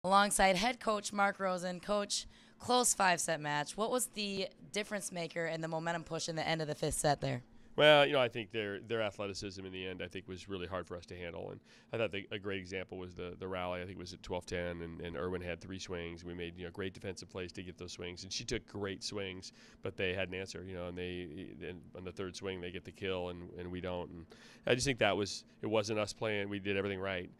alongside head coach Mark Rosen. Coach, close 5-set match. What was the difference maker and the momentum push in the end of the 5th set there? Well, I think their athleticism in the end, I think, was really hard for us to handle. And I thought a great example was the rally. I think it was at 12-10, and Irwin had 3 swings. We made great defensive plays to get those swings, and she took great swings, but they had an answer. And on the 3rd swing they get the kill, and we don't. And I just think it wasn't us playing. We did everything right.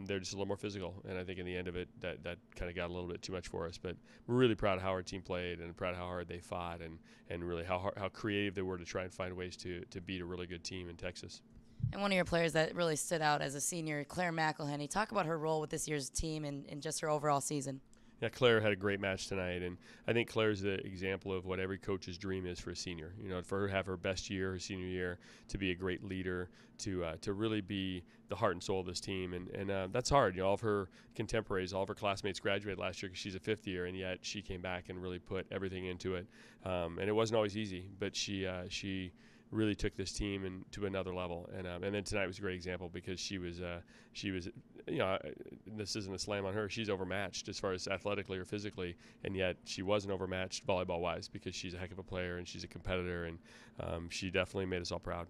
They're just a little more physical, and I think in the end of it that kind of got a little bit too much for us. But we're really proud of how our team played, and proud of how hard they fought, and really how creative they were to try and find ways to beat a really good team in Texas. And one of your players that really stood out as a senior, Claire McElhenney. Talk about her role with this year's team and just her overall season. Yeah, Claire had a great match tonight, and I think Claire's the example of what every coach's dream is for a senior. For her to have her best year, her senior year, to be a great leader, to really be the heart and soul of this team, and that's hard. All of her contemporaries, all of her classmates graduated last year because she's a 5th year, and yet she came back and really put everything into it. And it wasn't always easy, but she really took this team to another level, and then tonight was a great example because she was this isn't a slam on her, she's overmatched as far as athletically or physically, and yet she wasn't overmatched volleyball wise because she's a heck of a player and she's a competitor, and she definitely made us all proud.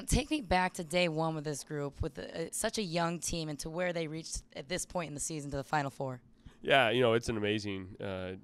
Take me back to day 1 with this group, with such a young team, and to where they reached at this point in the season to the Final Four. Yeah, it's an amazing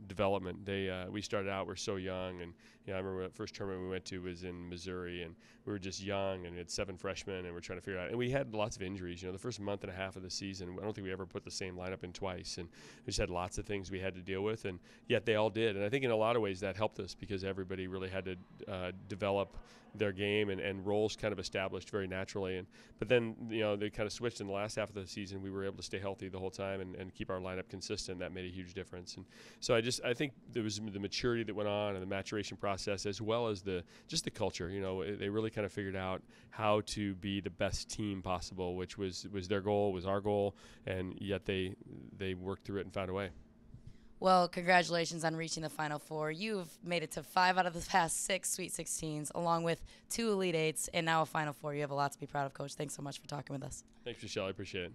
development. We started out, we're so young, and I remember the first tournament we went to was in Missouri, and we were just young, and we had 7 freshmen, and we're trying to figure it out. And we had lots of injuries. The first month and a half of the season, I don't think we ever put the same lineup in twice, and we just had lots of things we had to deal with, and yet they all did. And I think in a lot of ways that helped us because everybody really had to develop their game and roles kind of established very naturally. But then they kind of switched in the last half of the season. We were able to stay healthy the whole time and keep our lineup consistent. That made a huge difference. And so I think there was the maturity that went on and the maturation process, as well as the culture. They really kind of figured out how to be the best team possible, which was their goal, was our goal, and yet they worked through it and found a way. Well, congratulations on reaching the Final Four. You've made it to 5 out of the past 6 Sweet 16s, along with 2 Elite Eights, and now a Final Four. You have a lot to be proud of, Coach. Thanks so much for talking with us. Thanks, Michelle. I appreciate it.